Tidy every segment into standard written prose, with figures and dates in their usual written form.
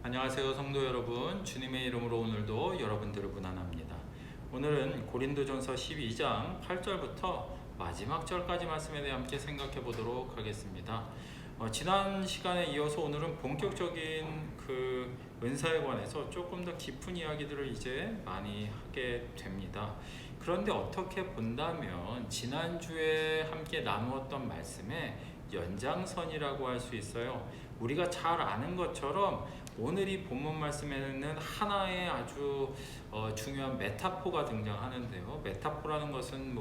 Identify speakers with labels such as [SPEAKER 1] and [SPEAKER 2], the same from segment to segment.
[SPEAKER 1] 안녕하세요 성도 여러분, 주님의 이름으로 오늘도 여러분들을 문안합니다. 오늘은 고린도전서 12장 8절부터 마지막 절까지 말씀에 대해 함께 생각해 보도록 하겠습니다. 지난 시간에 이어서 오늘은 본격적인 그 은사에 관해서 조금 더 깊은 이야기들을 이제 많이 하게 됩니다. 그런데 어떻게 본다면 지난주에 함께 나누었던 말씀의 연장선이라고 할 수 있어요. 우리가 잘 아는 것처럼 오늘 이 본문 말씀에는 하나의 아주 중요한 메타포가 등장하는데요. 메타포라는 것은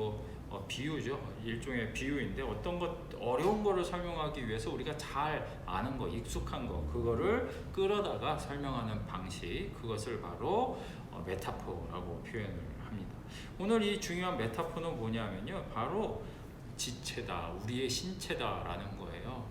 [SPEAKER 1] 비유죠. 일종의 비유인데 어떤 것 어려운 거를 설명하기 위해서 우리가 잘 아는 거, 익숙한 거, 그거를 끌어다가 설명하는 방식, 그것을 바로 메타포라고 표현을 합니다. 오늘 이 중요한 메타포는 뭐냐면요, 바로 지체다, 우리의 신체다라는 거예요.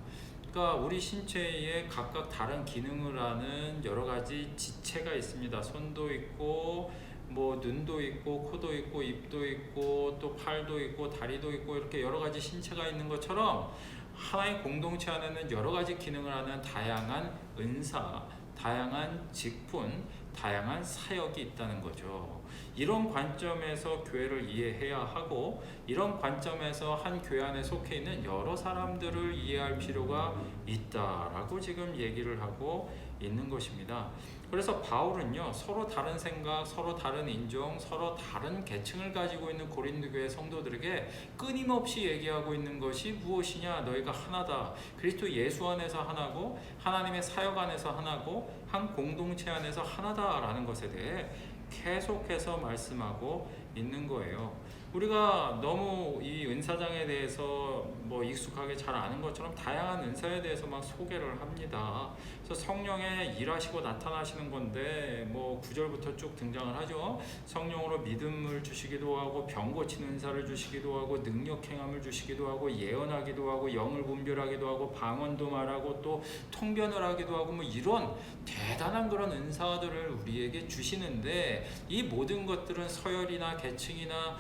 [SPEAKER 1] 그러니까 우리 신체에 각각 다른 기능을 하는 여러 가지 지체가 있습니다. 손도 있고 눈도 있고 코도 있고 입도 있고 또 팔도 있고 다리도 있고 이렇게 여러 가지 신체가 있는 것처럼 하나의 공동체 안에는 여러 가지 기능을 하는 다양한 은사, 다양한 직분, 다양한 사역이 있다는 거죠. 이런 관점에서 교회를 이해해야 하고, 이런 관점에서 한 교회 안에 속해 있는 여러 사람들을 이해할 필요가 있다라고 지금 얘기를 하고 있는 것입니다. 그래서 바울은요, 서로 다른 생각, 서로 다른 인종, 서로 다른 계층을 가지고 있는 고린도 교회 성도들에게 끊임없이 얘기하고 있는 것이 무엇이냐? 너희가 하나다. 그리스도 예수 안에서 하나고 하나님의 사역 안에서 하나고 한 공동체 안에서 하나다라는 것에 대해 계속해서 말씀하고 있는 거예요. 우리가 너무 이 은사장에 대해서 익숙하게 잘 아는 것처럼 다양한 은사에 대해서 막 소개를 합니다. 그래서 성령의 일하시고 나타나시는 건데 9절부터 쭉 등장을 하죠. 성령으로 믿음을 주시기도 하고 병 고치는 은사를 주시기도 하고 능력 행함을 주시기도 하고 예언하기도 하고 영을 분별하기도 하고 방언도 말하고 또 통변을 하기도 하고 이런 대단한 그런 은사들을 우리에게 주시는데, 이 모든 것들은 서열이나 계층이나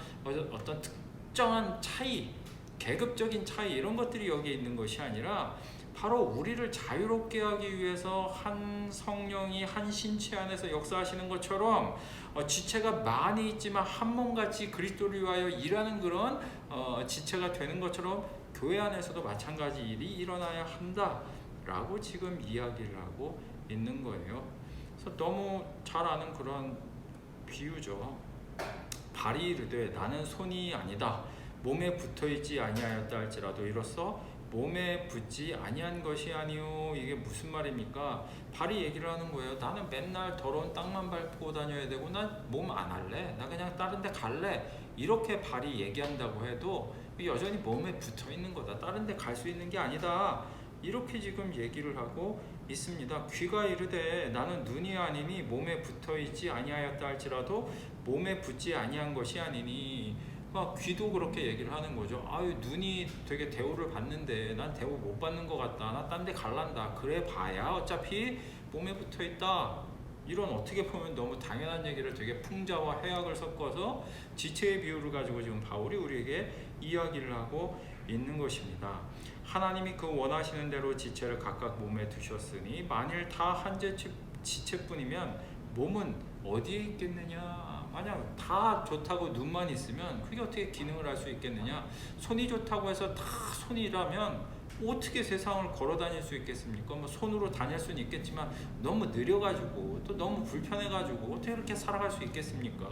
[SPEAKER 1] 어떤 특정한 차이, 계급적인 차이 이런 것들이 여기에 있는 것이 아니라 바로 우리를 자유롭게 하기 위해서 한 성령이 한 신체 안에서 역사하시는 것처럼 지체가 많이 있지만 한 몸같이 그리스도를 위하여 일하는 그런 지체가 되는 것처럼 교회 안에서도 마찬가지 일이 일어나야 한다라고 지금 이야기를 하고 있는 거예요. 그래서 너무 잘 아는 그런 비유죠. 발이 이르되 나는 손이 아니다, 몸에 붙어있지 아니하였다 할지라도 이로써 몸에 붙지 아니한 것이 아니요. 이게 무슨 말입니까? 발이 얘기를 하는 거예요. 나는 맨날 더러운 땅만 밟고 다녀야 되고 나 몸 안 할래, 나 그냥 다른 데 갈래, 이렇게 발이 얘기한다고 해도 여전히 몸에 붙어 있는 거다, 다른 데 갈 수 있는 게 아니다, 이렇게 지금 얘기를 하고 있습니다. 귀가 이르되 나는 눈이 아니니 몸에 붙어있지 아니하였다 할지라도 몸에 붙지 아니한 것이 아니니, 귀도 그렇게 얘기를 하는 거죠. 눈이 되게 대우를 받는데 난 대우 못 받는 것 같다, 나 딴 데 갈란다, 그래 봐야 어차피 몸에 붙어있다. 이런 어떻게 보면 너무 당연한 얘기를 되게 풍자와 해악을 섞어서 지체의 비유를 가지고 지금 바울이 우리에게 이야기를 하고 있는 것입니다. 하나님이 그 원하시는 대로 지체를 각각 몸에 두셨으니 만일 다 한 지체뿐이면 몸은 어디에 있겠느냐? 만약 다 좋다고 눈만 있으면 그게 어떻게 기능을 할 수 있겠느냐? 손이 좋다고 해서 다 손이라면 어떻게 세상을 걸어 다닐 수 있겠습니까? 손으로 다닐 수는 있겠지만 너무 느려가지고 또 너무 불편해가지고 어떻게 그렇게 살아갈 수 있겠습니까?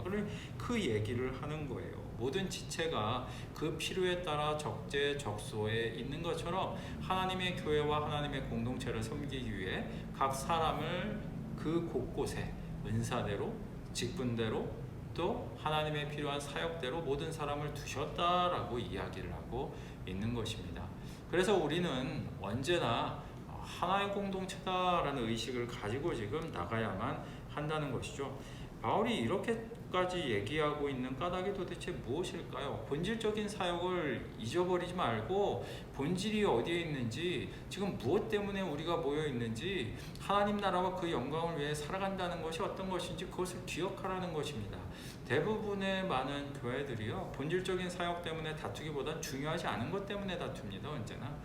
[SPEAKER 1] 그 얘기를 하는 거예요. 모든 지체가 그 필요에 따라 적재적소에 있는 것처럼 하나님의 교회와 하나님의 공동체를 섬기기 위해 각 사람을 그 곳곳에 은사대로, 직분대로, 또 하나님의 필요한 사역대로 모든 사람을 두셨다라고 이야기를 하고 있는 것입니다. 그래서 우리는 언제나 하나의 공동체다라는 의식을 가지고 지금 나가야만 한다는 것이죠. 바울이 이렇게까지 얘기하고 있는 까닭이 도대체 무엇일까요? 본질적인 사역을 잊어버리지 말고 본질이 어디에 있는지, 지금 무엇 때문에 우리가 모여 있는지, 하나님 나라와 그 영광을 위해 살아간다는 것이 어떤 것인지 그것을 기억하라는 것입니다. 대부분의 많은 교회들이요, 본질적인 사역 때문에 다투기보다 중요하지 않은 것 때문에 다툽니다. 언제나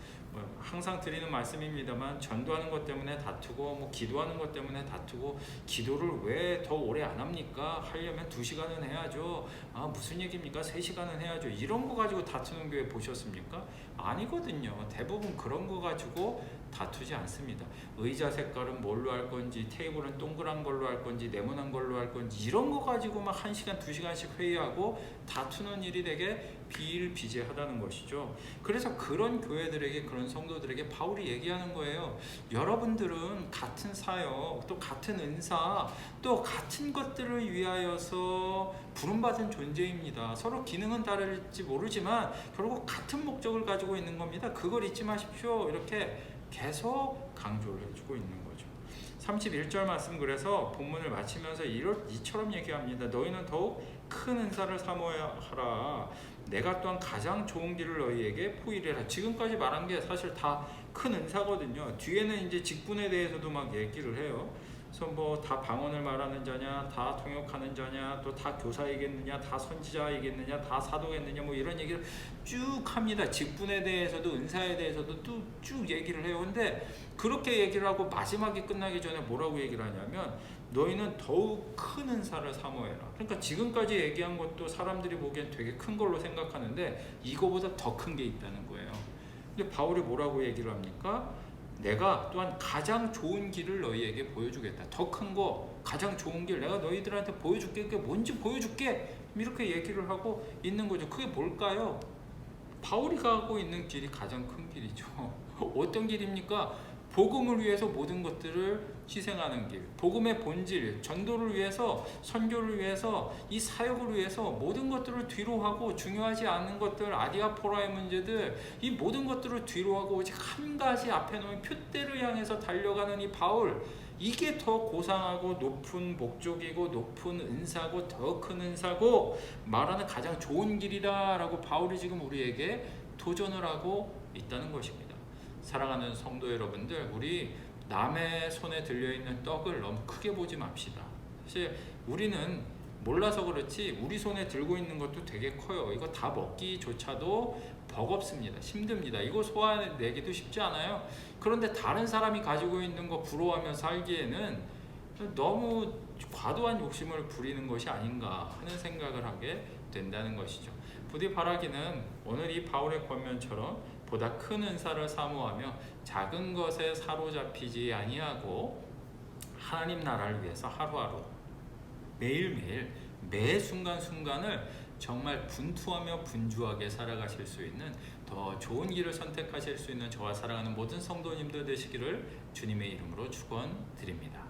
[SPEAKER 1] 항상 드리는 말씀입니다만 전도하는 것 때문에 다투고 뭐 기도하는 것 때문에 다투고 기도를 왜 더 오래 안 합니까? 하려면 2시간은 해야죠. 무슨 얘기입니까? 3시간은 해야죠. 이런 거 가지고 다투는 교회 보셨습니까? 아니거든요. 대부분 그런 거 가지고 다투지 않습니다. 의자 색깔은 뭘로 할 건지, 테이블은 동그란 걸로 할 건지, 네모난 걸로 할 건지, 이런 거 가지고 막 1시간, 2시간씩 회의하고 다투는 일이 되게 비일비재하다는 것이죠. 그래서 그런 교회들에게, 그런 성도들에게 바울이 얘기하는 거예요. 여러분들은 같은 사역, 또 같은 은사, 또 같은 것들을 위하여서 부름받은 존재입니다. 서로 기능은 다를지 모르지만 결국 같은 목적을 가지고 있는 겁니다. 그걸 잊지 마십시오. 이렇게 계속 강조를 해주고 있는 거죠. 31절 말씀, 그래서 본문을 마치면서 이처럼 얘기합니다. 너희는 더욱 큰 은사를 사모해야 하라. 내가 또한 가장 좋은 길을 너희에게 보이리라. 지금까지 말한 게 사실 다 큰 은사거든요. 뒤에는 이제 직분에 대해서도 막 얘기를 해요. 그래서 뭐 다 방언을 말하는 자냐, 다 통역하는 자냐, 또 다 교사이겠느냐, 다 선지자이겠느냐, 다 사도겠느냐, 뭐 이런 얘기를 쭉 합니다. 직분에 대해서도 은사에 대해서도 또 쭉 얘기를 해요. 근데 그렇게 얘기를 하고 마지막에 끝나기 전에 뭐라고 얘기를 하냐면 너희는 더욱 큰 은사를 사모해라. 그러니까 지금까지 얘기한 것도 사람들이 보기엔 되게 큰 걸로 생각하는데 이거보다 더 큰 게 있다는 거예요. 근데 바울이 뭐라고 얘기를 합니까? 내가 또한 가장 좋은 길을 너희에게 보여주겠다. 더 큰 거, 가장 좋은 길 내가 너희들한테 보여줄게. 그게 뭔지 보여줄게. 이렇게 얘기를 하고 있는 거죠. 그게 뭘까요? 바울이 가고 있는 길이 가장 큰 길이죠. 어떤 길입니까? 복음을 위해서 모든 것들을 희생하는 길, 복음의 본질, 전도를 위해서, 선교를 위해서, 이 사역을 위해서 모든 것들을 뒤로 하고 중요하지 않은 것들, 아디아포라의 문제들, 이 모든 것들을 뒤로 하고 오직 한 가지 앞에 놓인 표대를 향해서 달려가는 이 바울, 이게 더 고상하고 높은 목적이고 높은 은사고 더 큰 은사고 말하는 가장 좋은 길이다 라고 바울이 지금 우리에게 도전을 하고 있다는 것입니다. 사랑하는 성도 여러분들, 우리 남의 손에 들려있는 떡을 너무 크게 보지 맙시다. 사실 우리는 몰라서 그렇지 우리 손에 들고 있는 것도 되게 커요. 이거 다 먹기조차도 버겁습니다. 힘듭니다. 이거 소화내기도 쉽지 않아요. 그런데 다른 사람이 가지고 있는 거 부러워하며 살기에는 너무 과도한 욕심을 부리는 것이 아닌가 하는 생각을 하게 된다는 것이죠. 부디 바라기는 오늘 이 바울의 권면처럼 보다 큰 은사를 사모하며 작은 것에 사로잡히지 아니하고 하나님 나라를 위해서 하루하루 매일매일 매 순간순간을 정말 분투하며 분주하게 살아가실 수 있는 더 좋은 길을 선택하실 수 있는 저와 사랑하는 모든 성도님들 되시기를 주님의 이름으로 축원드립니다.